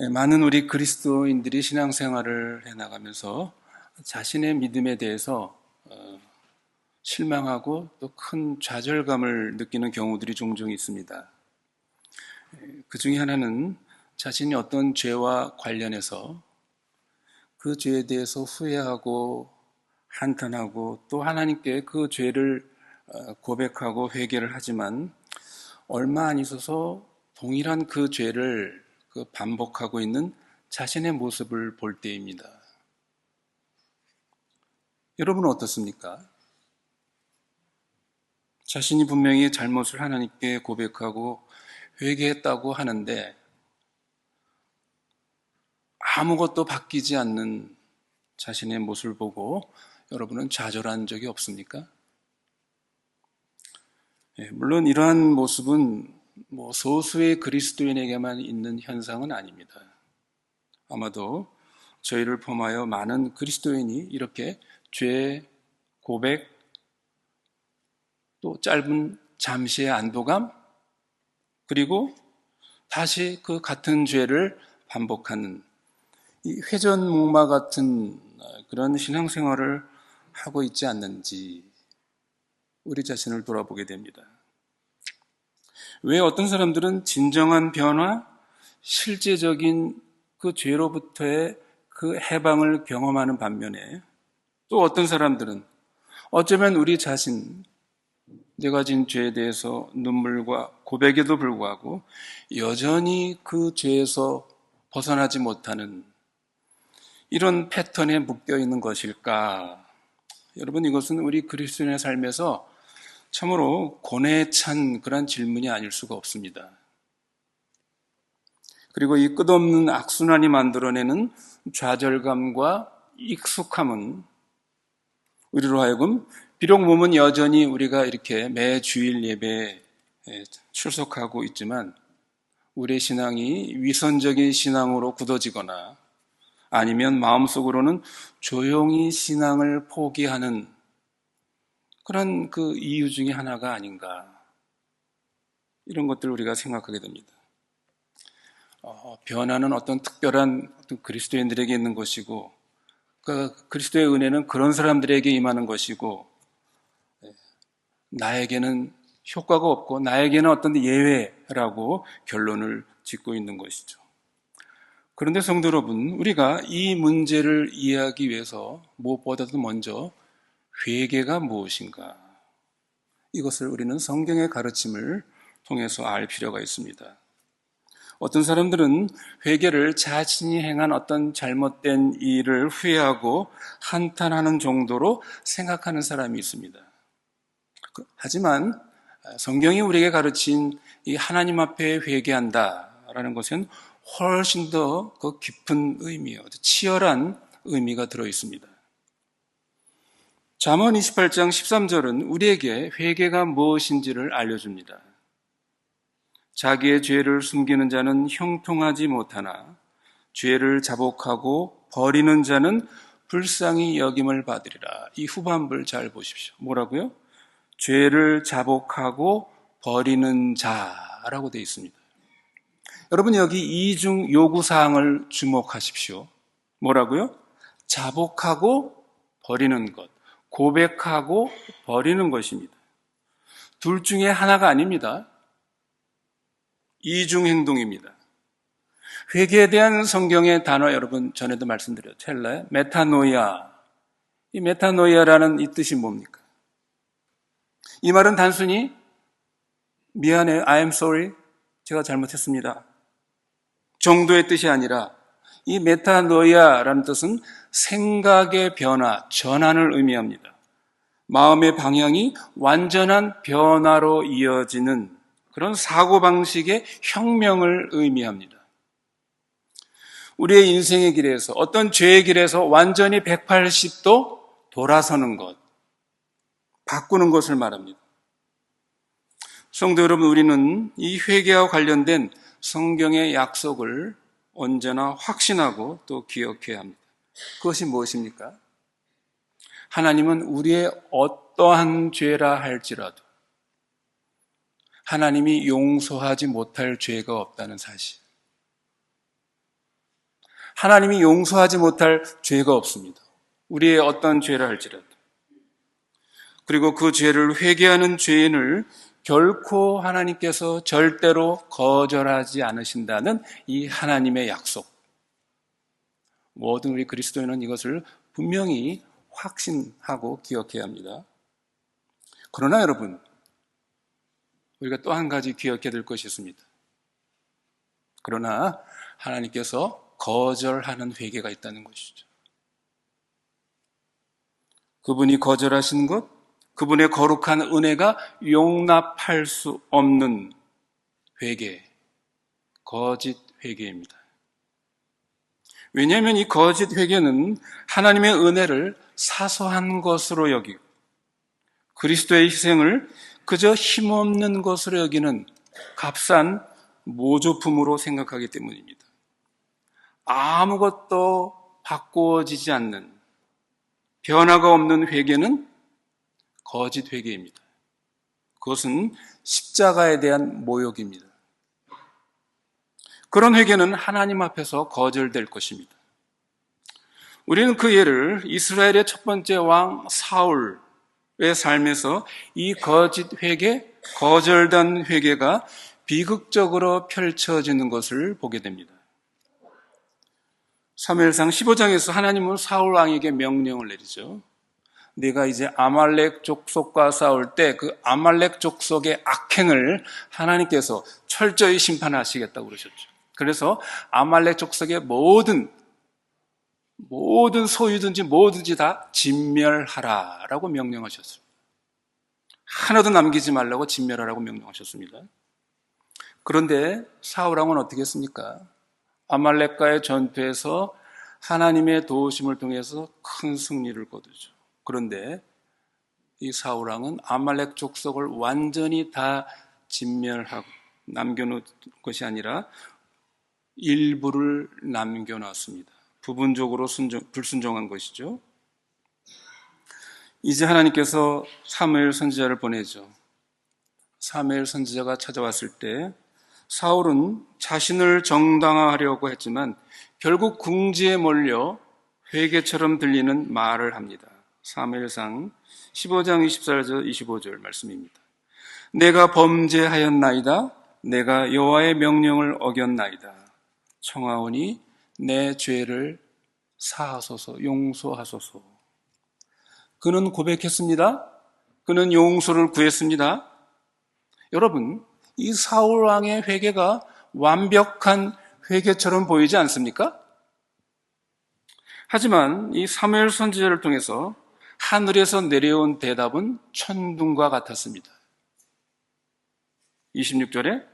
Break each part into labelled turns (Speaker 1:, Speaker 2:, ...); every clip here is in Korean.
Speaker 1: 많은 우리 그리스도인들이 신앙생활을 해나가면서 자신의 믿음에 대해서 실망하고 또 큰 좌절감을 느끼는 경우들이 종종 있습니다. 그 중에 하나는 자신이 어떤 죄와 관련해서 그 죄에 대해서 후회하고 한탄하고 또 하나님께 그 죄를 고백하고 회개를 하지만 얼마 안 있어서 동일한 그 죄를 반복하고 있는 자신의 모습을 볼 때입니다. 여러분은 어떻습니까? 자신이 분명히 잘못을 하나님께 고백하고 회개했다고 하는데 아무것도 바뀌지 않는 자신의 모습을 보고 여러분은 좌절한 적이 없습니까? 물론 이러한 모습은 소수의 그리스도인에게만 있는 현상은 아닙니다. 아마도 저희를 포함하여 많은 그리스도인이 이렇게 죄 고백, 또 짧은 잠시의 안도감, 그리고 다시 그 같은 죄를 반복하는 이 회전목마 같은 그런 신앙생활을 하고 있지 않는지 우리 자신을 돌아보게 됩니다. 왜 어떤 사람들은 진정한 변화, 실제적인 그 죄로부터의 그 해방을 경험하는 반면에 또 어떤 사람들은 어쩌면 우리 자신, 내가 진 죄에 대해서 눈물과 고백에도 불구하고 여전히 그 죄에서 벗어나지 못하는 이런 패턴에 묶여 있는 것일까? 여러분, 이것은 우리 그리스도인의 삶에서 참으로 고뇌에 찬 그런 질문이 아닐 수가 없습니다. 그리고 이 끝없는 악순환이 만들어내는 좌절감과 익숙함은 우리로 하여금 비록 몸은 여전히 우리가 이렇게 매 주일 예배에 출석하고 있지만 우리의 신앙이 위선적인 신앙으로 굳어지거나 아니면 마음속으로는 조용히 신앙을 포기하는 그런 그 이유 중에 하나가 아닌가, 이런 것들을 우리가 생각하게 됩니다. 변화는 어떤 특별한 그리스도인들에게 있는 것이고 그 그리스도의 은혜는 그런 사람들에게 임하는 것이고 나에게는 효과가 없고 나에게는 어떤 예외라고 결론을 짓고 있는 것이죠. 그런데 성도 여러분, 우리가 이 문제를 이해하기 위해서 무엇보다도 먼저 회개가 무엇인가, 이것을 우리는 성경의 가르침을 통해서 알 필요가 있습니다. 어떤 사람들은 회개를 자신이 행한 어떤 잘못된 일을 후회하고 한탄하는 정도로 생각하는 사람이 있습니다. 하지만 성경이 우리에게 가르친 이 하나님 앞에 회개한다라는 것은 훨씬 더 그 깊은 의미요, 치열한 의미가 들어 있습니다. 잠언 28장 13절은 우리에게 회개가 무엇인지를 알려줍니다. 자기의 죄를 숨기는 자는 형통하지 못하나 죄를 자복하고 버리는 자는 불쌍히 여김을 받으리라. 이 후반부를 잘 보십시오. 뭐라고요? 죄를 자복하고 버리는 자라고 되어 있습니다. 여러분, 여기 이중 요구사항을 주목하십시오. 뭐라고요? 자복하고 버리는 것, 고백하고 버리는 것입니다. 둘 중에 하나가 아닙니다. 이중 행동입니다. 회개에 대한 성경의 단어, 여러분 전에도 말씀드렸죠. 첼라의 메타노이아. 이 메타노이아라는 이 뜻이 뭡니까? 이 말은 단순히 미안해요, I am sorry, 제가 잘못했습니다 정도의 뜻이 아니라 이 메타노이아라는 뜻은 생각의 변화, 전환을 의미합니다. 마음의 방향이 완전한 변화로 이어지는 그런 사고방식의 혁명을 의미합니다. 우리의 인생의 길에서, 어떤 죄의 길에서 완전히 180도 돌아서는 것, 바꾸는 것을 말합니다. 성도 여러분, 우리는 이 회개와 관련된 성경의 약속을 언제나 확신하고 또 기억해야 합니다. 그것이 무엇입니까? 하나님은 우리의 어떠한 죄라 할지라도 하나님이 용서하지 못할 죄가 없다는 사실. 하나님이 용서하지 못할 죄가 없습니다. 우리의 어떤 죄를 할지라도. 그리고 그 죄를 회개하는 죄인을 결코 하나님께서 절대로 거절하지 않으신다는 이 하나님의 약속. 모든 우리 그리스도인은 이것을 분명히 확신하고 기억해야 합니다. 그러나 여러분, 우리가 또 한 가지 기억해야 될 것이 있습니다. 그러나 하나님께서 거절하는 회개가 있다는 것이죠. 그분이 거절하신 것, 그분의 거룩한 은혜가 용납할 수 없는 회개, 거짓 회개입니다. 왜냐하면 이 거짓 회개는 하나님의 은혜를 사소한 것으로 여기고 그리스도의 희생을 그저 힘없는 것으로 여기는 값싼 모조품으로 생각하기 때문입니다. 아무것도 바꾸어지지 않는 변화가 없는 회개는 거짓 회개입니다. 그것은 십자가에 대한 모욕입니다. 그런 회개는 하나님 앞에서 거절될 것입니다. 우리는 그 예를 이스라엘의 첫 번째 왕 사울의 삶에서 이 거짓 회개, 거절된 회개가 비극적으로 펼쳐지는 것을 보게 됩니다. 사무엘상 15장에서 하나님은 사울 왕에게 명령을 내리죠. 네가 이제 아말렉 족속과 싸울 때 그 아말렉 족속의 악행을 하나님께서 철저히 심판하시겠다고 그러셨죠. 그래서 아말렉 족속의 모든 소유든지 뭐든지 다 진멸하라라고 명령하셨어요. 하나도 남기지 말라고 진멸하라고 명령하셨습니다. 그런데 사울 왕은 어떻게 했습니까? 아말렉과의 전투에서 하나님의 도우심을 통해서 큰 승리를 거두죠. 그런데 이 사울 왕은 아말렉 족속을 완전히 다 진멸하고 남겨놓은 것이 아니라 일부를 남겨놨습니다. 부분적으로 불순종한 것이죠. 이제 하나님께서 사무엘 선지자를 보내죠. 사무엘 선지자가 찾아왔을 때 사울은 자신을 정당화하려고 했지만 결국 궁지에 몰려 회개처럼 들리는 말을 합니다. 사무엘상 15장 24절 25절 말씀입니다. 내가 범죄하였나이다. 내가 여호와의 명령을 어겼나이다. 청하오니 내 죄를 사하소서, 용서하소서. 그는 고백했습니다. 그는 용서를 구했습니다. 여러분, 이 사울 왕의 회개가 완벽한 회개처럼 보이지 않습니까? 하지만 이 사무엘 선지자를 통해서 하늘에서 내려온 대답은 천둥과 같았습니다. 26절에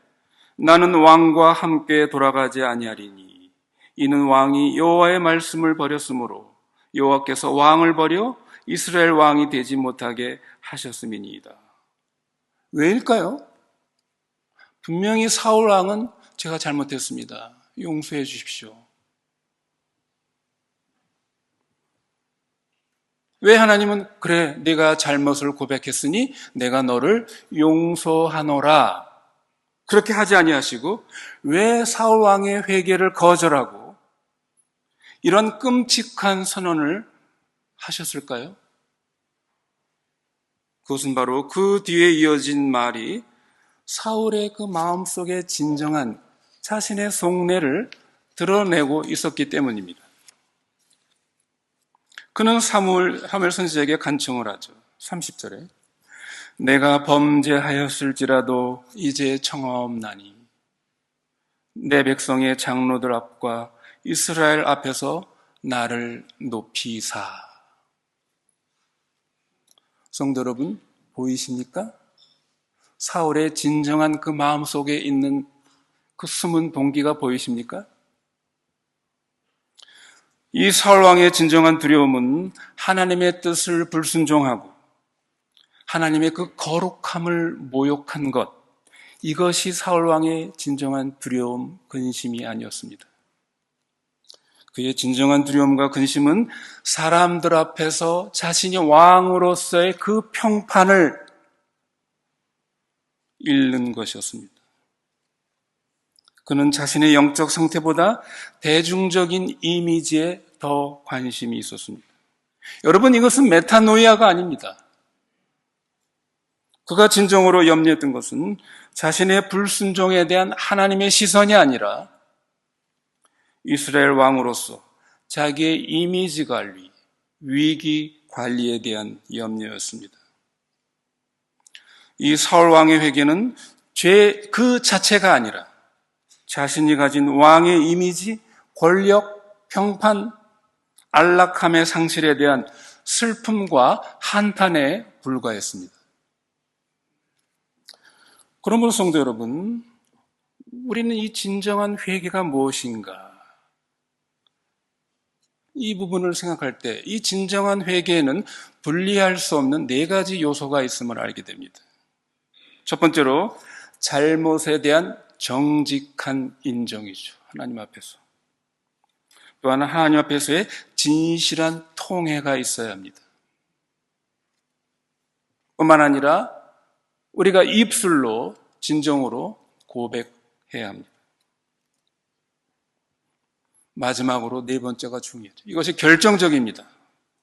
Speaker 1: 나는 왕과 함께 돌아가지 아니하리니 이는 왕이 여호와의 말씀을 버렸으므로 여호와께서 왕을 버려 이스라엘 왕이 되지 못하게 하셨음이니이다. 왜일까요? 분명히 사울 왕은 제가 잘못했습니다. 용서해 주십시오. 왜 하나님은 그래 네가 잘못을 고백했으니 내가 너를 용서하노라 그렇게 하지 아니하시고 왜 사울 왕의 회개를 거절하고 이런 끔찍한 선언을 하셨을까요? 그것은 바로 그 뒤에 이어진 말이 사울의 그 마음속에 진정한 자신의 속내를 드러내고 있었기 때문입니다. 그는 사무엘 선지자에게 간청을 하죠. 30절에 내가 범죄하였을지라도 이제 청하옵나니 내 백성의 장로들 앞과 이스라엘 앞에서 나를 높이사. 성도 여러분, 보이십니까? 사울의 진정한 그 마음속에 있는 그 숨은 동기가 보이십니까? 이 사울 왕의 진정한 두려움은 하나님의 뜻을 불순종하고 하나님의 그 거룩함을 모욕한 것, 이것이 사울 왕의 진정한 두려움, 근심이 아니었습니다. 그의 진정한 두려움과 근심은 사람들 앞에서 자신이 왕으로서의 그 평판을 잃는 것이었습니다. 그는 자신의 영적 상태보다 대중적인 이미지에 더 관심이 있었습니다. 여러분, 이것은 메타노이아가 아닙니다. 그가 진정으로 염려했던 것은 자신의 불순종에 대한 하나님의 시선이 아니라 이스라엘 왕으로서 자기의 이미지 관리, 위기 관리에 대한 염려였습니다. 이 사울 왕의 회개는 죄 그 자체가 아니라 자신이 가진 왕의 이미지, 권력, 평판, 안락함의 상실에 대한 슬픔과 한탄에 불과했습니다. 그러므로 성도 여러분, 우리는 이 진정한 회개가 무엇인가? 이 부분을 생각할 때 이 진정한 회개에는 분리할 수 없는 네 가지 요소가 있음을 알게 됩니다. 첫 번째로 잘못에 대한 정직한 인정이죠. 하나님 앞에서. 또 하나 하나님 앞에서의 진실한 통회가 있어야 합니다. 뿐만 아니라 우리가 입술로 진정으로 고백해야 합니다. 마지막으로 네 번째가 중요하죠. 이것이 결정적입니다.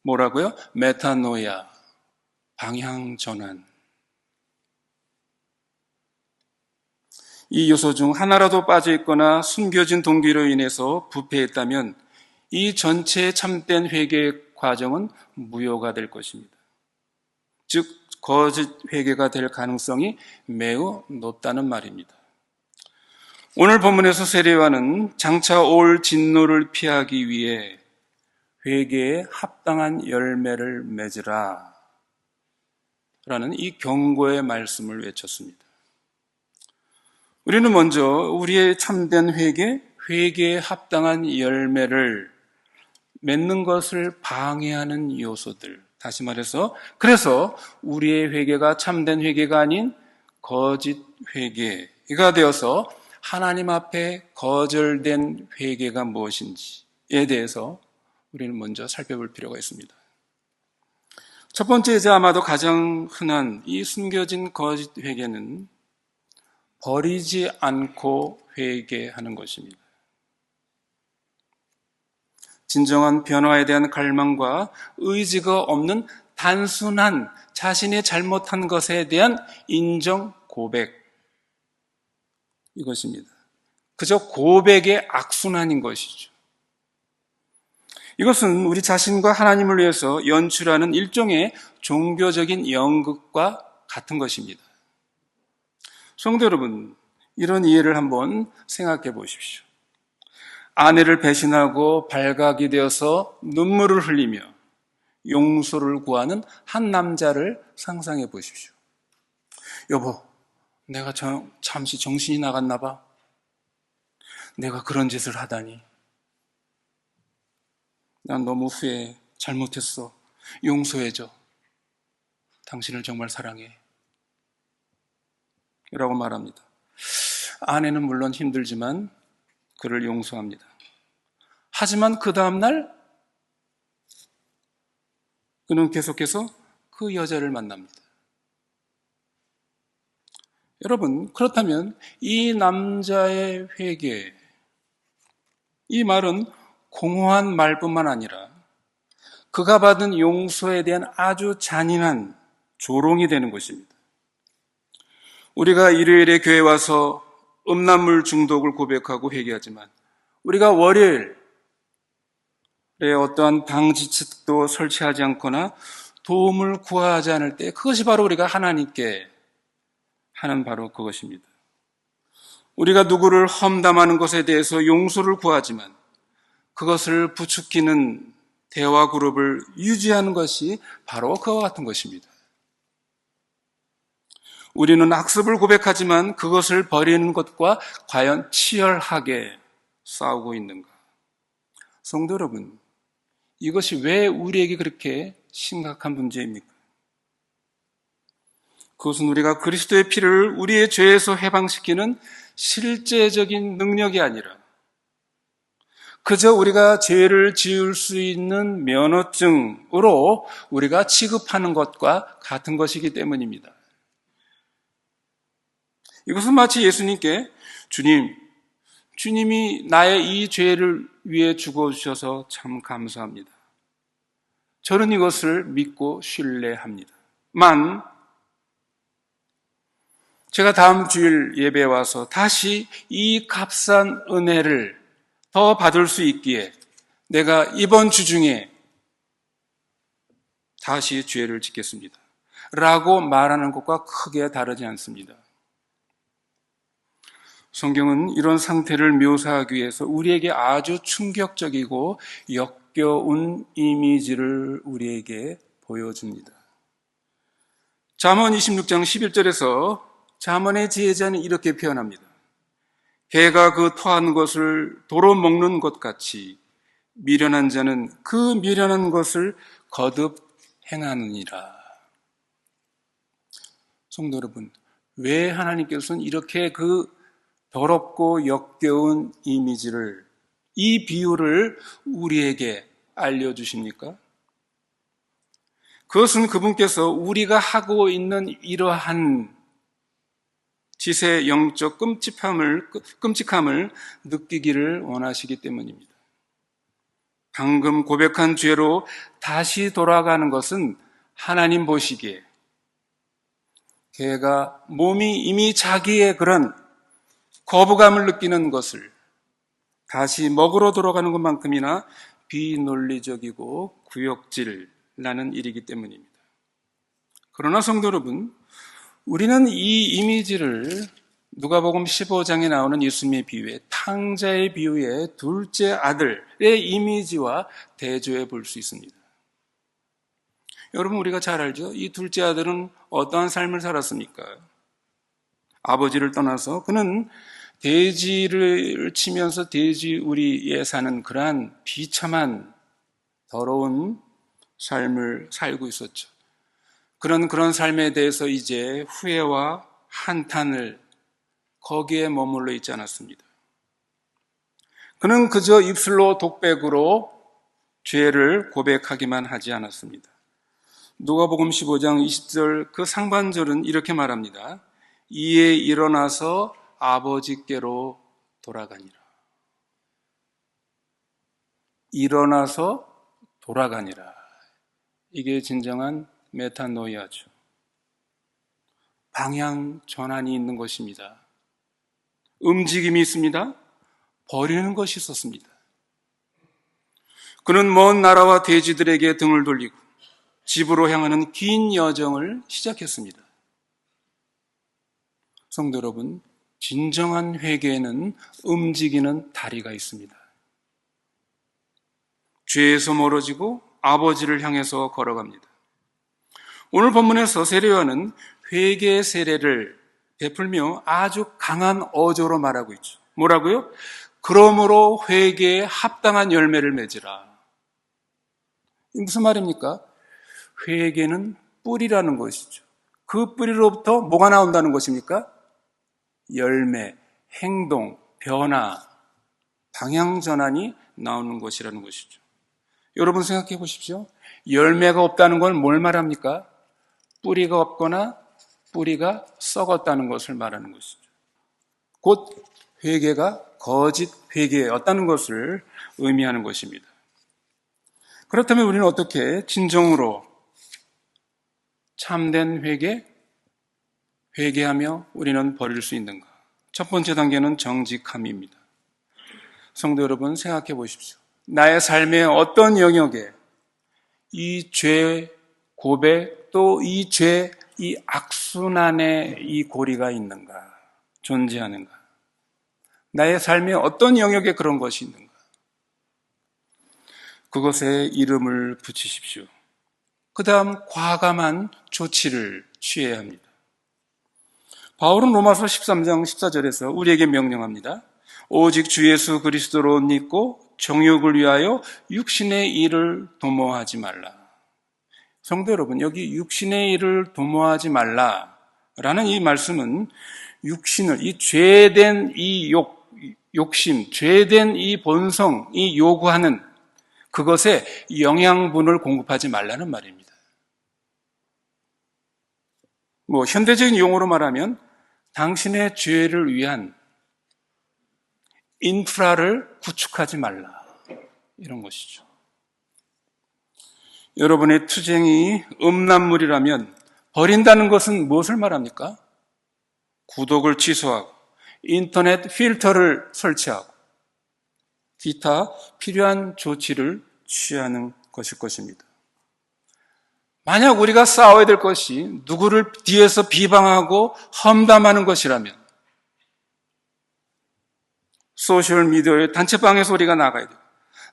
Speaker 1: 뭐라고요? 메타노야, 방향 전환. 이 요소 중 하나라도 빠져 있거나 숨겨진 동기로 인해서 부패했다면 이 전체의 참된 회개 과정은 무효가 될 것입니다. 즉 거짓 회개가 될 가능성이 매우 높다는 말입니다. 오늘 본문에서 세례요한은 장차 올 진노를 피하기 위해 회개에 합당한 열매를 맺으라 라는 이 경고의 말씀을 외쳤습니다. 우리는 먼저 우리의 참된 회개에 합당한 열매를 맺는 것을 방해하는 요소들, 다시 말해서 그래서 우리의 회개가 참된 회개가 아닌 거짓 회개가 되어서 하나님 앞에 거절된 회개가 무엇인지에 대해서 우리는 먼저 살펴볼 필요가 있습니다. 첫 번째이자 아마도 가장 흔한 이 숨겨진 거짓 회개는 버리지 않고 회개하는 것입니다. 진정한 변화에 대한 갈망과 의지가 없는 단순한 자신의 잘못한 것에 대한 인정 고백, 이것입니다. 그저 고백의 악순환인 것이죠. 이것은 우리 자신과 하나님을 위해서 연출하는 일종의 종교적인 연극과 같은 것입니다. 성도 여러분, 이런 이해를 한번 생각해 보십시오. 아내를 배신하고 발각이 되어서 눈물을 흘리며 용서를 구하는 한 남자를 상상해 보십시오. 여보, 내가 잠시 정신이 나갔나 봐. 내가 그런 짓을 하다니. 난 너무 후회해. 잘못했어. 용서해줘. 당신을 정말 사랑해. 라고 말합니다. 아내는 물론 힘들지만 그를 용서합니다. 하지만 그 다음날 그는 계속해서 그 여자를 만납니다. 여러분, 그렇다면 이 남자의 회개, 이 말은 공허한 말뿐만 아니라 그가 받은 용서에 대한 아주 잔인한 조롱이 되는 것입니다. 우리가 일요일에 교회에 와서 음란물 중독을 고백하고 회개하지만 우리가 월요일에 어떠한 방지책도 설치하지 않거나 도움을 구하지 않을 때 그것이 바로 우리가 하나님께 하는 바로 그것입니다. 우리가 누구를 험담하는 것에 대해서 용서를 구하지만 그것을 부추기는 대화 그룹을 유지하는 것이 바로 그와 같은 것입니다. 우리는 악습을 고백하지만 그것을 버리는 것과 과연 치열하게 싸우고 있는가? 성도 여러분, 이것이 왜 우리에게 그렇게 심각한 문제입니까? 그것은 우리가 그리스도의 피를 우리의 죄에서 해방시키는 실제적인 능력이 아니라 그저 우리가 죄를 지을 수 있는 면허증으로 우리가 취급하는 것과 같은 것이기 때문입니다. 이것은 마치 예수님께 주님, 주님이 나의 이 죄를 위해 죽어주셔서 참 감사합니다. 저는 이것을 믿고 신뢰합니다. 만 제가 다음 주일 예배에 와서 다시 이 값싼 은혜를 더 받을 수 있기에 내가 이번 주 중에 다시 죄를 짓겠습니다. 라고 말하는 것과 크게 다르지 않습니다. 성경은 이런 상태를 묘사하기 위해서 우리에게 아주 충격적이고 역겨운 이미지를 우리에게 보여줍니다. 잠언 26장 11절에서 잠언의 지혜자는 이렇게 표현합니다. 개가 그 토한 것을 도로 먹는 것 같이 미련한 자는 그 미련한 것을 거듭 행하느니라. 성도 여러분, 왜 하나님께서는 이렇게 그 더럽고 역겨운 이미지를, 이 비유를 우리에게 알려주십니까? 그것은 그분께서 우리가 하고 있는 이러한 짓의 영적 끔찍함을 느끼기를 원하시기 때문입니다. 방금 고백한 죄로 다시 돌아가는 것은 하나님 보시기에 개가 몸이 이미 자기의 그런 거부감을 느끼는 것을 다시 먹으러 돌아가는 것만큼이나 비논리적이고 구역질 나는 일이기 때문입니다. 그러나 성도 여러분, 우리는 이 이미지를 누가복음 15장에 나오는 예수님의 비유에 탕자의 비유의 둘째 아들의 이미지와 대조해 볼 수 있습니다. 여러분, 우리가 잘 알죠? 이 둘째 아들은 어떠한 삶을 살았습니까? 아버지를 떠나서 그는 돼지를 치면서 돼지우리에 사는 그러한 비참한 더러운 삶을 살고 있었죠. 그런 삶에 대해서 이제 후회와 한탄을 거기에 머물러 있지 않았습니다. 그는 그저 입술로 독백으로 죄를 고백하기만 하지 않았습니다. 누가복음 15장 20절 그 상반절은 이렇게 말합니다. 이에 일어나서 아버지께로 돌아가니라. 일어나서 돌아가니라. 이게 진정한 메타노이아죠. 방향 전환이 있는 것입니다. 움직임이 있습니다. 버리는 것이 있었습니다. 그는 먼 나라와 대지들에게 등을 돌리고 집으로 향하는 긴 여정을 시작했습니다. 성도 여러분, 진정한 회개에는 움직이는 다리가 있습니다. 죄에서 멀어지고 아버지를 향해서 걸어갑니다. 오늘 본문에서 세례요한은 회개의 세례를 베풀며 아주 강한 어조로 말하고 있죠. 뭐라고요? 그러므로 회개에 합당한 열매를 맺으라. 이 무슨 말입니까? 회개는 뿌리라는 것이죠. 그 뿌리로부터 뭐가 나온다는 것입니까? 열매, 행동, 변화, 방향 전환이 나오는 것이라는 것이죠. 여러분 생각해 보십시오. 열매가 없다는 건 뭘 말합니까? 뿌리가 없거나 뿌리가 썩었다는 것을 말하는 것이죠. 곧 회개가 거짓 회개였다는 것을 의미하는 것입니다. 그렇다면 우리는 어떻게 진정으로 참된 회개하며 우리는 버릴 수 있는가? 첫 번째 단계는 정직함입니다. 성도 여러분 생각해 보십시오. 나의 삶의 어떤 영역에 이 죄 고백 또 이 죄, 이 악순환의 이 고리가 있는가? 존재하는가? 나의 삶의 어떤 영역에 그런 것이 있는가? 그것에 이름을 붙이십시오. 그 다음 과감한 조치를 취해야 합니다. 바울은 로마서 13장 14절에서 우리에게 명령합니다. 오직 주 예수 그리스도로 믿고 정욕을 위하여 육신의 일을 도모하지 말라. 성도 여러분, 여기 육신의 일을 도모하지 말라라는 이 말씀은 육신을, 이 죄된 이 욕심, 죄된 이 본성이 요구하는 그것에 영양분을 공급하지 말라는 말입니다. 현대적인 용어로 말하면 당신의 죄를 위한 인프라를 구축하지 말라. 이런 것이죠. 여러분의 투쟁이 음란물이라면 버린다는 것은 무엇을 말합니까? 구독을 취소하고 인터넷 필터를 설치하고 기타 필요한 조치를 취하는 것일 것입니다. 만약 우리가 싸워야 될 것이 누구를 뒤에서 비방하고 험담하는 것이라면 소셜미디어의 단체방의 소리가 나가야 돼요.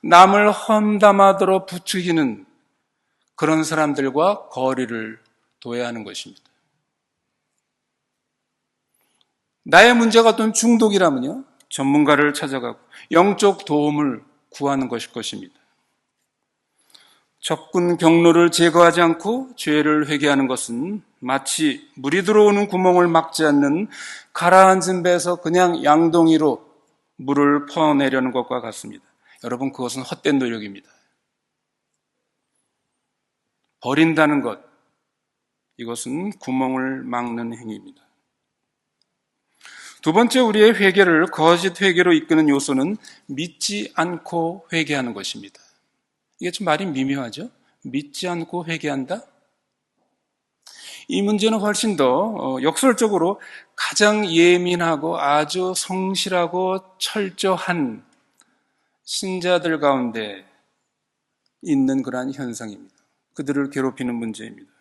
Speaker 1: 남을 험담하도록 부추기는 그런 사람들과 거리를 둬야 하는 것입니다. 나의 문제가 어떤 중독이라면요, 전문가를 찾아가고 영적 도움을 구하는 것일 것입니다. 접근 경로를 제거하지 않고 죄를 회개하는 것은 마치 물이 들어오는 구멍을 막지 않는 가라앉은 배에서 그냥 양동이로 물을 퍼내려는 것과 같습니다. 여러분, 그것은 헛된 노력입니다. 버린다는 것, 이것은 구멍을 막는 행위입니다. 두 번째, 우리의 회개를 거짓 회개로 이끄는 요소는 믿지 않고 회개하는 것입니다. 이게 좀 말이 미묘하죠? 믿지 않고 회개한다? 이 문제는 훨씬 더 역설적으로 가장 예민하고 아주 성실하고 철저한 신자들 가운데 있는 그러한 현상입니다. 그들을 괴롭히는 문제입니다.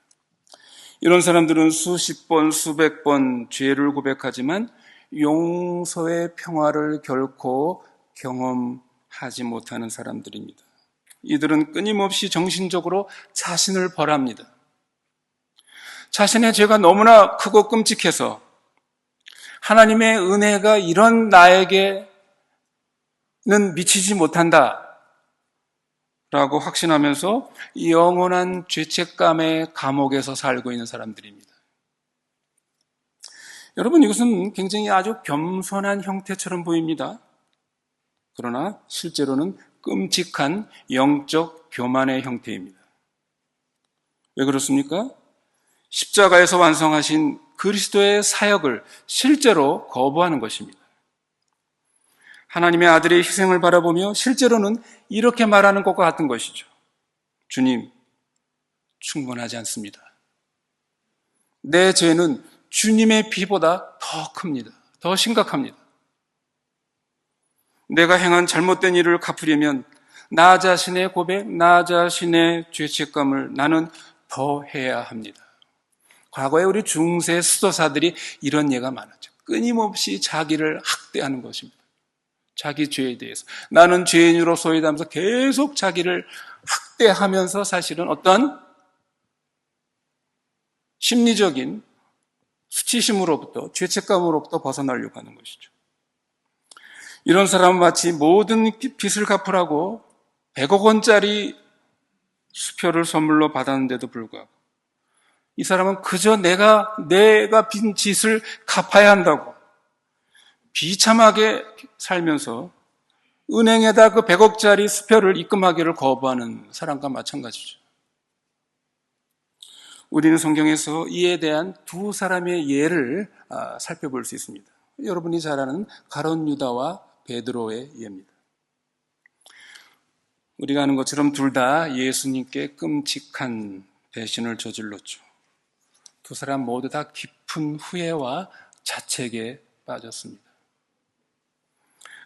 Speaker 1: 이런 사람들은 수십 번, 수백 번 죄를 고백하지만 용서의 평화를 결코 경험하지 못하는 사람들입니다. 이들은 끊임없이 정신적으로 자신을 벌합니다. 자신의 죄가 너무나 크고 끔찍해서 하나님의 은혜가 이런 나에게는 미치지 못한다 라고 확신하면서 영원한 죄책감의 감옥에서 살고 있는 사람들입니다. 여러분, 이것은 굉장히 아주 겸손한 형태처럼 보입니다. 그러나 실제로는 끔찍한 영적 교만의 형태입니다. 왜 그렇습니까? 십자가에서 완성하신 그리스도의 사역을 실제로 거부하는 것입니다. 하나님의 아들의 희생을 바라보며 실제로는 이렇게 말하는 것과 같은 것이죠. 주님, 충분하지 않습니다. 내 죄는 주님의 피보다 더 큽니다. 더 심각합니다. 내가 행한 잘못된 일을 갚으려면 나 자신의 고백, 나 자신의 죄책감을 나는 더 해야 합니다. 과거에 우리 중세 수도사들이 이런 예가 많았죠. 끊임없이 자기를 학대하는 것입니다. 자기 죄에 대해서. 나는 죄인으로서이다 하면서 계속 자기를 학대하면서 사실은 어떤 심리적인 수치심으로부터, 죄책감으로부터 벗어나려고 하는 것이죠. 이런 사람은 마치 모든 빚을 갚으라고 100억 원짜리 수표를 선물로 받았는데도 불구하고 이 사람은 그저 내가 빈 짓을 갚아야 한다고 비참하게 살면서 은행에다 그 100억짜리 수표를 입금하기를 거부하는 사람과 마찬가지죠. 우리는 성경에서 이에 대한 두 사람의 예를 살펴볼 수 있습니다. 여러분이 잘 아는 가룟 유다와 베드로의 예입니다. 우리가 아는 것처럼 둘 다 예수님께 끔찍한 배신을 저질렀죠. 두 사람 모두 다 깊은 후회와 자책에 빠졌습니다.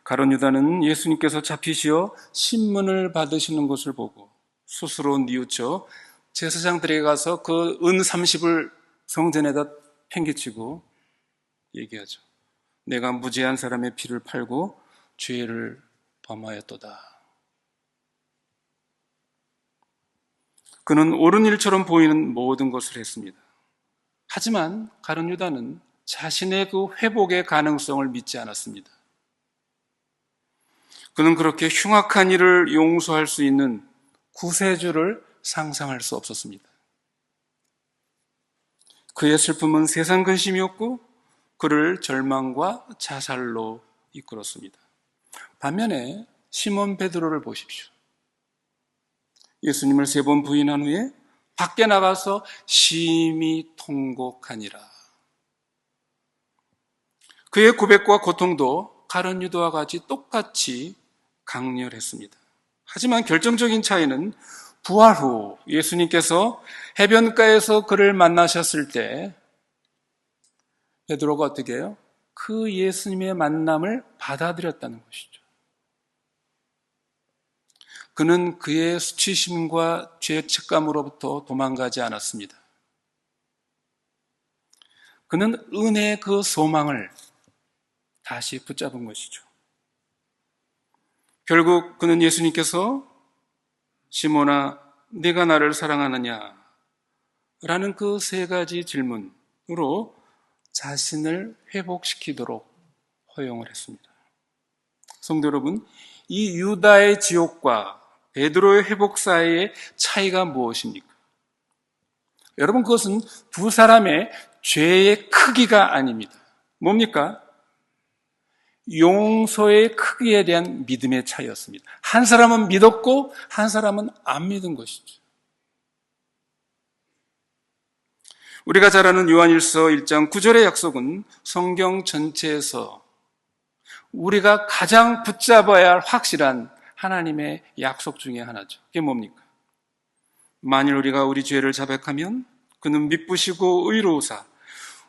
Speaker 1: 가룟 유다는 예수님께서 잡히시어 신문을 받으시는 것을 보고 스스로 뉘우쳐 제사장들에게 가서 그 은 30을 성전에다 팽개치고 얘기하죠. 내가 무죄한 사람의 피를 팔고 죄를 범하였도다. 그는 옳은 일처럼 보이는 모든 것을 했습니다. 하지만 가룟 유다는 자신의 그 회복의 가능성을 믿지 않았습니다. 그는 그렇게 흉악한 일을 용서할 수 있는 구세주를 상상할 수 없었습니다. 그의 슬픔은 세상 근심이었고 그를 절망과 자살로 이끌었습니다. 반면에 시몬 베드로를 보십시오. 예수님을 3번 부인한 후에 밖에 나가서 심히 통곡하니라. 그의 고백과 고통도 가룟 유다와 같이 똑같이 강렬했습니다. 하지만 결정적인 차이는 부활 후 예수님께서 해변가에서 그를 만나셨을 때 베드로가 어떻게 해요? 그 예수님의 만남을 받아들였다는 것이죠. 그는 그의 수치심과 죄책감으로부터 도망가지 않았습니다. 그는 은혜의 그 소망을 다시 붙잡은 것이죠. 결국 그는 예수님께서 시몬아, 네가 나를 사랑하느냐? 라는 그 세 가지 질문으로 자신을 회복시키도록 허용을 했습니다. 성도 여러분, 이 유다의 지옥과 베드로의 회복 사이의 차이가 무엇입니까? 여러분, 그것은 두 사람의 죄의 크기가 아닙니다. 뭡니까? 용서의 크기에 대한 믿음의 차이였습니다. 한 사람은 믿었고 한 사람은 안 믿은 것이죠. 우리가 잘 아는 요한일서 1장 9절의 약속은 성경 전체에서 우리가 가장 붙잡아야 할 확실한 하나님의 약속 중에 하나죠. 그게 뭡니까? 만일 우리가 우리 죄를 자백하면 그는 미쁘시고 의로우사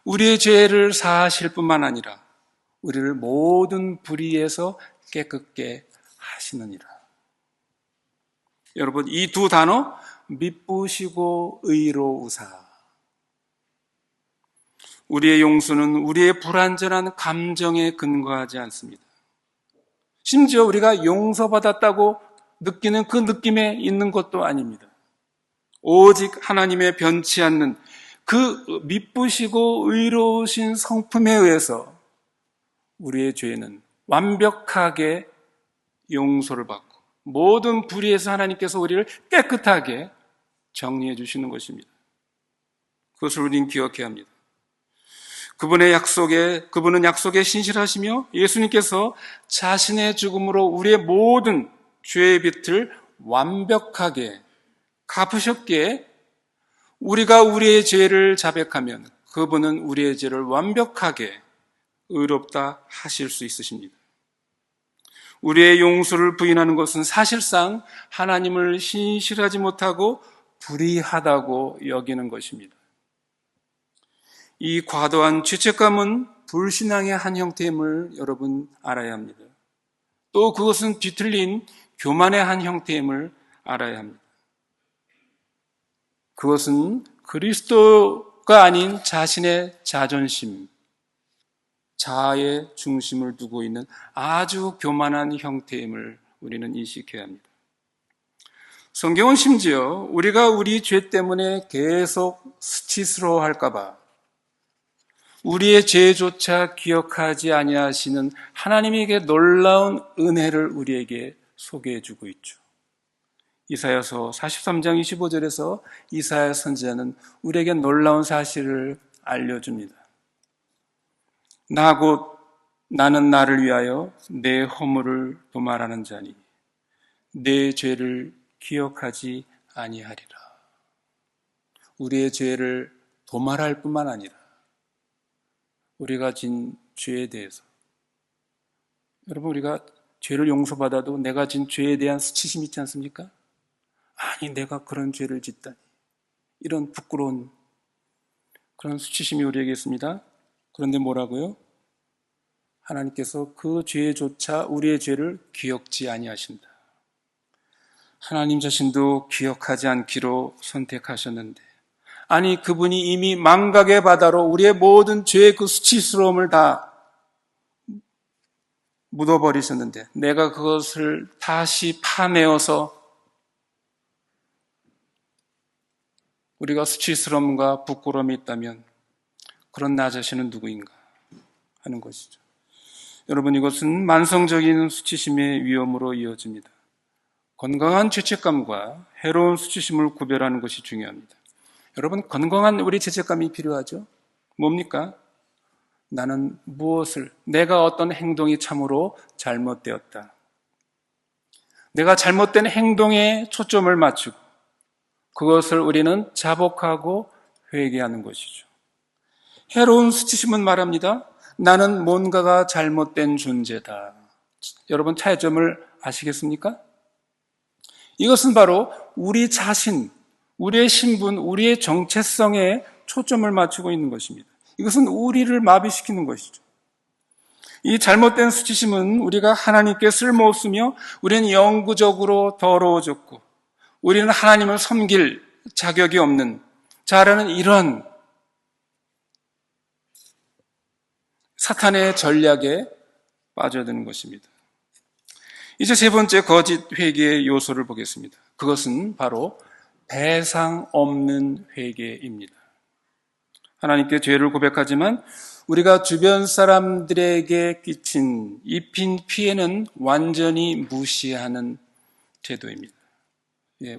Speaker 1: 우리의 죄를 사하실 뿐만 아니라 우리를 모든 불의에서 깨끗게 하시느니라. 여러분, 이 두 단어, 미쁘시고 의로우사. 우리의 용서는 우리의 불완전한 감정에 근거하지 않습니다. 심지어 우리가 용서받았다고 느끼는 그 느낌에 있는 것도 아닙니다. 오직 하나님의 변치 않는 그 미쁘시고 의로우신 성품에 의해서 우리의 죄는 완벽하게 용서를 받고 모든 불의에서 하나님께서 우리를 깨끗하게 정리해 주시는 것입니다. 그것을 우리는 기억해야 합니다. 그분은 약속에 신실하시며 예수님께서 자신의 죽음으로 우리의 모든 죄의 빚을 완벽하게 갚으셨기에 우리가 우리의 죄를 자백하면 그분은 우리의 죄를 완벽하게 의롭다 하실 수 있으십니다. 우리의 용서를 부인하는 것은 사실상 하나님을 신실하지 못하고 불의하다고 여기는 것입니다. 이 과도한 죄책감은 불신앙의 한 형태임을 여러분 알아야 합니다. 또 그것은 뒤틀린 교만의 한 형태임을 알아야 합니다. 그것은 그리스도가 아닌 자신의 자존심, 자아의 중심을 두고 있는 아주 교만한 형태임을 우리는 인식해야 합니다. 성경은 심지어 우리가 우리 죄 때문에 계속 수치스러워할까봐 우리의 죄조차 기억하지 아니하시는 하나님에게 놀라운 은혜를 우리에게 소개해주고 있죠. 이사야서 43장 25절에서 이사야 선지자는 우리에게 놀라운 사실을 알려줍니다. 나 곧 나는 나를 위하여 내 허물을 도말하는 자니 내 죄를 기억하지 아니하리라. 우리의 죄를 도말할 뿐만 아니라 우리가 진 죄에 대해서, 여러분, 우리가 죄를 용서받아도 내가 진 죄에 대한 수치심이 있지 않습니까? 아니, 내가 그런 죄를 짓다니, 이런 부끄러운 그런 수치심이 우리에게 있습니다. 그런데 뭐라고요? 하나님께서 그 죄조차 우리의 죄를 기억지 아니하신다. 하나님 자신도 기억하지 않기로 선택하셨는데, 아니, 그분이 이미 망각의 바다로 우리의 모든 죄의 그 수치스러움을 다 묻어버리셨는데 내가 그것을 다시 파내어서 우리가 수치스러움과 부끄러움이 있다면 그런 나 자신은 누구인가 하는 것이죠. 여러분, 이것은 만성적인 수치심의 위험으로 이어집니다. 건강한 죄책감과 해로운 수치심을 구별하는 것이 중요합니다. 여러분, 건강한 우리 죄책감이 필요하죠? 뭡니까? 나는 내가 어떤 행동이 참으로 잘못되었다. 내가 잘못된 행동에 초점을 맞추고 그것을 우리는 자복하고 회개하는 것이죠. 해로운 수치심은 말합니다. 나는 뭔가가 잘못된 존재다. 여러분 차이점을 아시겠습니까? 이것은 바로 우리 자신, 우리의 신분, 우리의 정체성에 초점을 맞추고 있는 것입니다. 이것은 우리를 마비시키는 것이죠. 이 잘못된 수치심은 우리가 하나님께 쓸모없으며 우리는 영구적으로 더러워졌고 우리는 하나님을 섬길 자격이 없는 자라는 이런 사탄의 전략에 빠져드는 것입니다. 이제 세 번째 거짓 회개의 요소를 보겠습니다. 그것은 바로 배상 없는 회개입니다. 하나님께 죄를 고백하지만 우리가 주변 사람들에게 입힌 피해는 완전히 무시하는 태도입니다.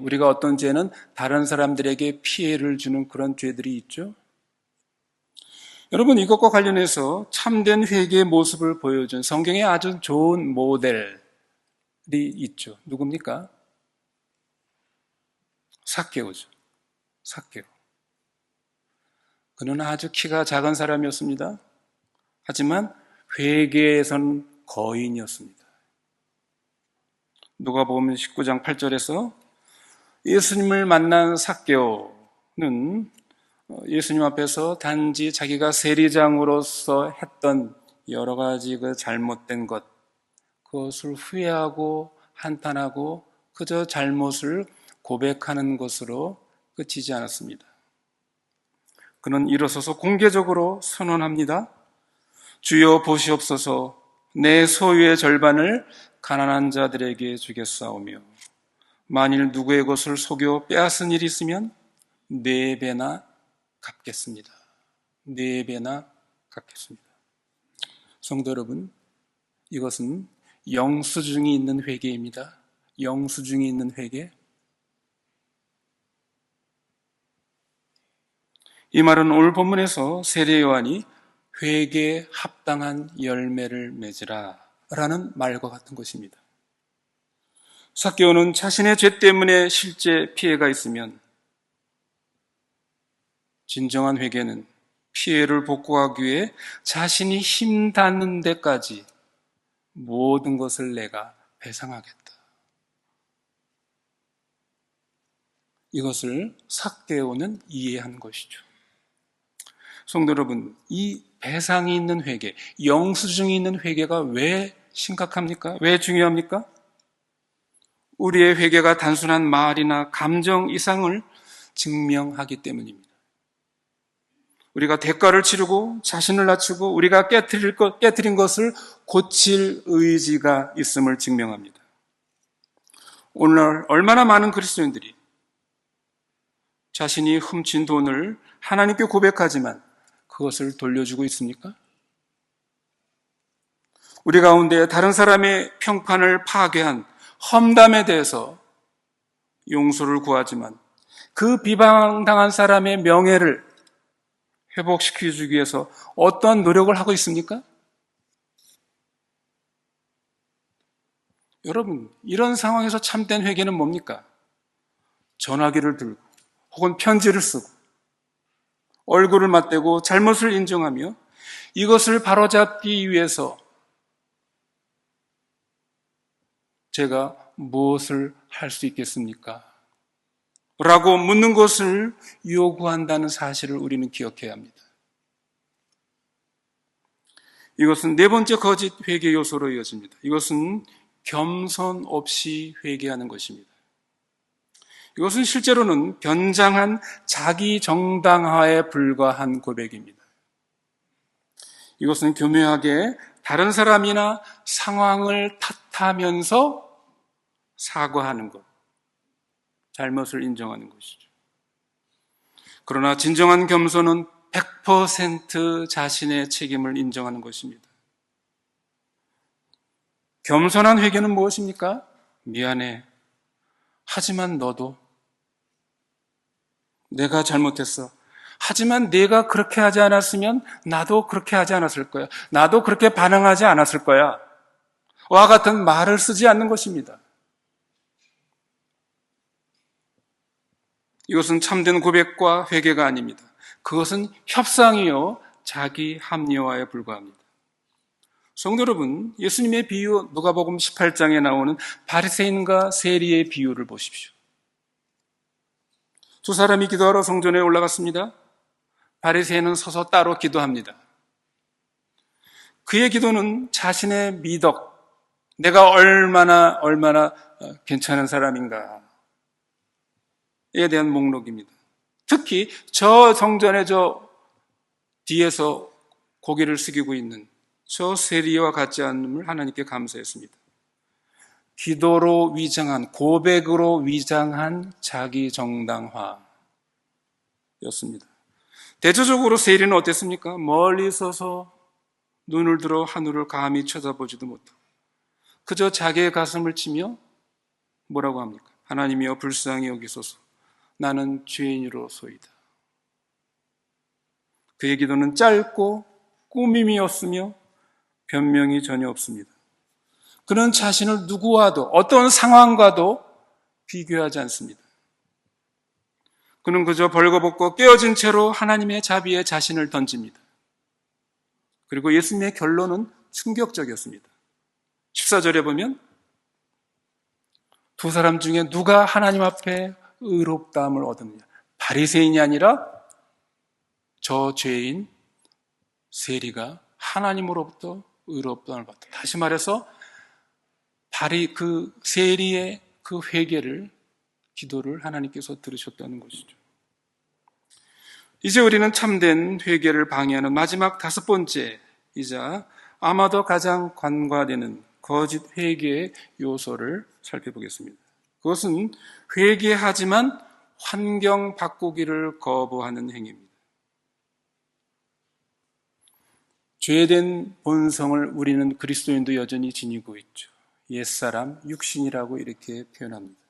Speaker 1: 우리가 어떤 죄는 다른 사람들에게 피해를 주는 그런 죄들이 있죠. 여러분, 이것과 관련해서 참된 회개의 모습을 보여준 성경에 아주 좋은 모델이 있죠. 누굽니까? 삭개오죠. 삭개오. 그는 아주 키가 작은 사람이었습니다. 하지만 회개에선 거인이었습니다. 누가복음 19장 8절에서 예수님을 만난 삭개오는 예수님 앞에서 단지 자기가 세리장으로서 했던 여러 가지 그 잘못된 것, 그것을 후회하고 한탄하고 그저 잘못을 고백하는 것으로 그치지 않았습니다. 그는 일어서서 공개적으로 선언합니다. 주여 보시옵소서, 내 소유의 절반을 가난한 자들에게 주겠사오며 만일 누구의 것을 속여 빼앗은 일이 있으면 4배나 갚겠습니다. 4배나 갚겠습니다. 성도 여러분, 이것은 영수증이 있는 회개입니다. 영수증이 있는 회개. 이 말은 오늘 본문에서 세례 요한이 회개에 합당한 열매를 맺으라 라는 말과 같은 것입니다. 삭개오는 자신의 죄 때문에 실제 피해가 있으면 진정한 회개는 피해를 복구하기 위해 자신이 힘 닿는 데까지 모든 것을 내가 배상하겠다. 이것을 삭개오는 이해한 것이죠. 성도 여러분, 이 배상이 있는 회개, 영수증이 있는 회개가 왜 심각합니까? 왜 중요합니까? 우리의 회개가 단순한 말이나 감정 이상을 증명하기 때문입니다. 우리가 대가를 치르고 자신을 낮추고 우리가 깨뜨린 것을 고칠 의지가 있음을 증명합니다. 오늘 얼마나 많은 그리스도인들이 자신이 훔친 돈을 하나님께 고백하지만 그것을 돌려주고 있습니까? 우리 가운데 다른 사람의 평판을 파괴한 험담에 대해서 용서를 구하지만 그 비방당한 사람의 명예를 회복시켜주기 위해서 어떤 노력을 하고 있습니까? 여러분, 이런 상황에서 참된 회개는 뭡니까? 전화기를 들고 혹은 편지를 쓰고 얼굴을 맞대고 잘못을 인정하며 이것을 바로잡기 위해서 제가 무엇을 할 수 있겠습니까? 라고 묻는 것을 요구한다는 사실을 우리는 기억해야 합니다. 이것은 네 번째 거짓 회개 요소로 이어집니다. 이것은 겸손 없이 회개하는 것입니다. 이것은 실제로는 변장한 자기 정당화에 불과한 고백입니다. 이것은 교묘하게 다른 사람이나 상황을 탓하면서 사과하는 것, 잘못을 인정하는 것이죠. 그러나 진정한 겸손은 100% 자신의 책임을 인정하는 것입니다. 겸손한 회개는 무엇입니까? 미안해. 하지만 너도 내가 잘못했어. 하지만 네가 그렇게 하지 않았으면 나도 그렇게 하지 않았을 거야. 나도 그렇게 반응하지 않았을 거야. 와 같은 말을 쓰지 않는 것입니다. 이것은 참된 고백과 회개가 아닙니다. 그것은 협상이요 자기 합리화에 불과합니다. 성도 여러분, 예수님의 비유 누가복음 18장에 나오는 바리새인과 세리의 비유를 보십시오. 두 사람이 기도하러 성전에 올라갔습니다. 바리새인은 서서 따로 기도합니다. 그의 기도는 자신의 미덕, 내가 얼마나 괜찮은 사람인가에 대한 목록입니다. 특히 저 성전의 저 뒤에서 고개를 숙이고 있는 저 세리와 같지 않음을 하나님께 감사했습니다. 기도로 위장한, 고백으로 위장한 자기 정당화였습니다. 대조적으로 세리는 어땠습니까? 멀리 서서 눈을 들어 하늘을 감히 쳐다보지도 못하고 그저 자기의 가슴을 치며 뭐라고 합니까? 하나님이여 불쌍히 여기소서, 나는 죄인으로소이다. 그의 기도는 짧고 꾸밈이었으며 변명이 전혀 없습니다. 그는 자신을 누구와도 어떤 상황과도 비교하지 않습니다. 그는 그저 벌거벗고 깨어진 채로 하나님의 자비에 자신을 던집니다. 그리고 예수님의 결론은 충격적이었습니다. 14절에 보면 두 사람 중에 누가 하나님 앞에 의롭다함을 얻느냐, 바리새인이 아니라 저 죄인 세리가 하나님으로부터 의롭다함을 받다. 다시 말해서 그 세리의 그 회개를, 기도를 하나님께서 들으셨다는 것이죠. 이제 우리는 참된 회개를 방해하는 마지막 5번째이자 아마도 가장 간과되는 거짓 회개의 요소를 살펴보겠습니다. 그것은 회개하지만 환경 바꾸기를 거부하는 행위입니다. 죄된 본성을 우리는 그리스도인도 여전히 지니고 있죠. 옛사람, 육신이라고 이렇게 표현합니다.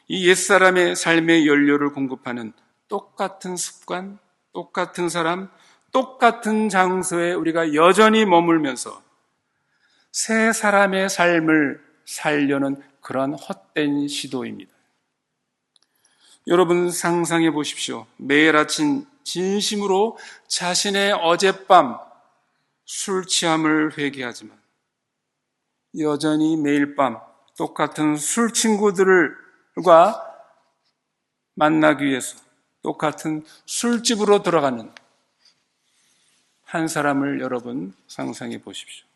Speaker 1: 이 옛사람의 삶의 연료를 공급하는 똑같은 습관, 똑같은 사람, 똑같은 장소에 우리가 여전히 머물면서 새 사람의 삶을 살려는 그런 헛된 시도입니다. 여러분 상상해 보십시오. 매일 아침 진심으로 자신의 어젯밤 술 취함을 회개하지만 여전히 매일 밤 똑같은 술 친구들과 만나기 위해서 똑같은 술집으로 들어가는 한 사람을 여러분 상상해 보십시오.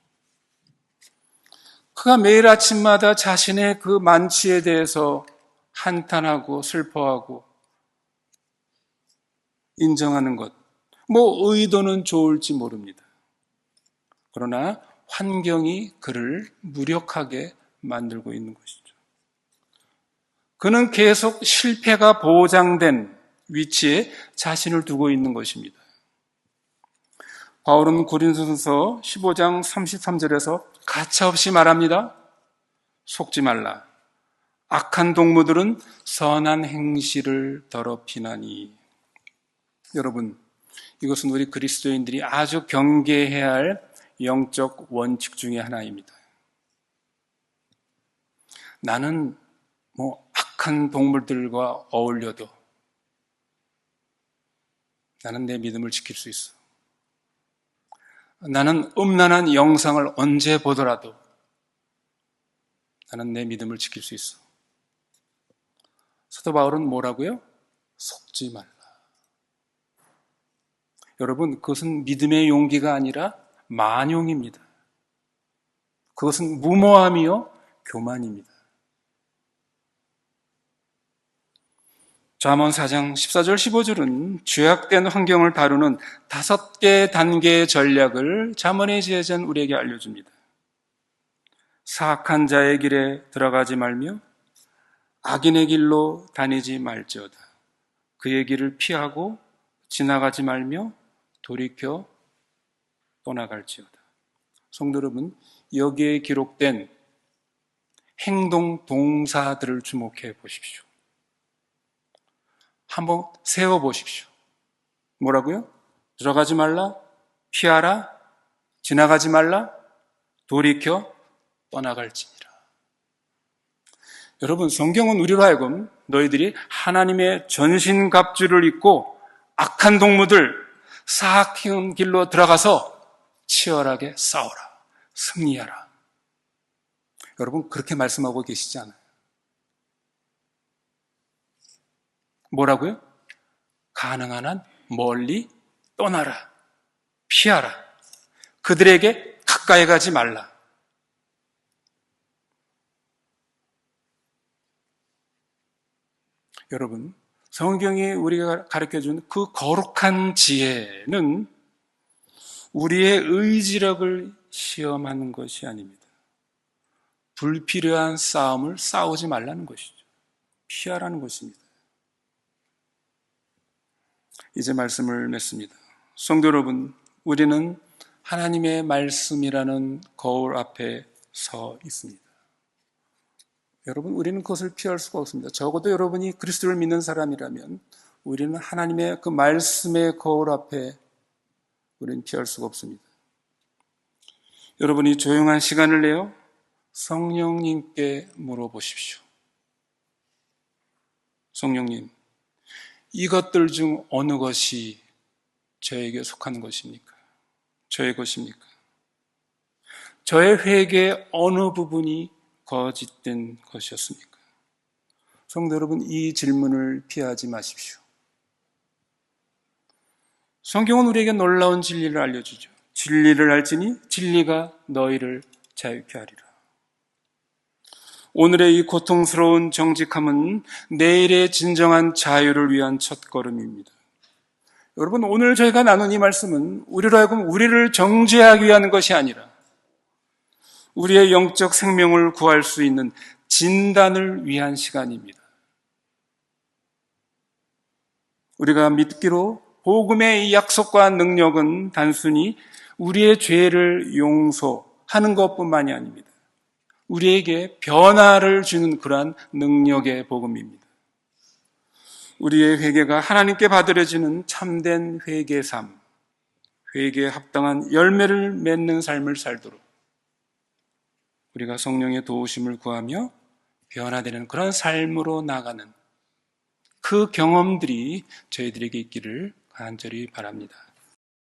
Speaker 1: 그가 매일 아침마다 자신의 그 만취에 대해서 한탄하고 슬퍼하고 인정하는 것, 의도는 좋을지 모릅니다. 그러나 환경이 그를 무력하게 만들고 있는 것이죠. 그는 계속 실패가 보장된 위치에 자신을 두고 있는 것입니다. 바울은 고린도전서 15장 33절에서 가차없이 말합니다. 속지 말라. 악한 동무들은 선한 행실을 더럽히나니. 여러분, 이것은 우리 그리스도인들이 아주 경계해야 할 영적 원칙 중에 하나입니다. 나는 악한 동물들과 어울려도 나는 내 믿음을 지킬 수 있어. 나는 음란한 영상을 언제 보더라도 나는 내 믿음을 지킬 수 있어. 사도 바울은 뭐라고요? 속지 말라. 여러분, 그것은 믿음의 용기가 아니라 만용입니다. 그것은 무모함이요 교만입니다. 잠언 4장 14절 15절은 죄악된 환경을 다루는 5개 단계의 전략을 잠언의 제자는 우리에게 알려줍니다. 사악한 자의 길에 들어가지 말며 악인의 길로 다니지 말지어다. 그의 길을 피하고 지나가지 말며 돌이켜 떠나갈지어다. 성도 여러분, 여기에 기록된 행동 동사들을 주목해 보십시오. 한번 세워보십시오. 뭐라고요? 들어가지 말라, 피하라, 지나가지 말라, 돌이켜 떠나갈지니라. 여러분, 성경은 우리로 하여금 너희들이 하나님의 전신갑주를 입고 악한 동무들, 사악한 길로 들어가서 치열하게 싸워라. 승리하라. 여러분, 그렇게 말씀하고 계시지 않아요? 뭐라고요? 가능한 한 멀리 떠나라. 피하라. 그들에게 가까이 가지 말라. 여러분, 성경이 우리가 가르쳐준 그 거룩한 지혜는 우리의 의지력을 시험하는 것이 아닙니다. 불필요한 싸움을 싸우지 말라는 것이죠. 피하라는 것입니다. 이제 말씀을 맺습니다. 성도 여러분, 우리는 하나님의 말씀이라는 거울 앞에 서 있습니다. 여러분, 우리는 그것을 피할 수가 없습니다. 적어도 여러분이 그리스도를 믿는 사람이라면 우리는 하나님의 그 말씀의 거울 앞에 우리는 피할 수가 없습니다. 여러분이 조용한 시간을 내어 성령님께 물어보십시오. 성령님, 이것들 중 어느 것이 저에게 속한 것입니까? 저의 것입니까? 저의 회개의 어느 부분이 거짓된 것이었습니까? 성도 여러분, 이 질문을 피하지 마십시오. 성경은 우리에게 놀라운 진리를 알려주죠. 진리를 알지니 진리가 너희를 자유케 하리라. 오늘의 이 고통스러운 정직함은 내일의 진정한 자유를 위한 첫걸음입니다. 여러분, 오늘 저희가 나눈 이 말씀은 우리로 하여금 우리를 정죄하기 위한 것이 아니라 우리의 영적 생명을 구할 수 있는 진단을 위한 시간입니다. 우리가 믿기로 복음의 이 약속과 능력은 단순히 우리의 죄를 용서하는 것뿐만이 아닙니다. 우리에게 변화를 주는 그러한 능력의 복음입니다. 우리의 회개가 하나님께 받들어지는 참된 회개의 삶, 회개에 합당한 열매를 맺는 삶을 살도록 우리가 성령의 도우심을 구하며 변화되는 그런 삶으로 나가는 그 경험들이 저희들에게 있기를 간절히 바랍니다.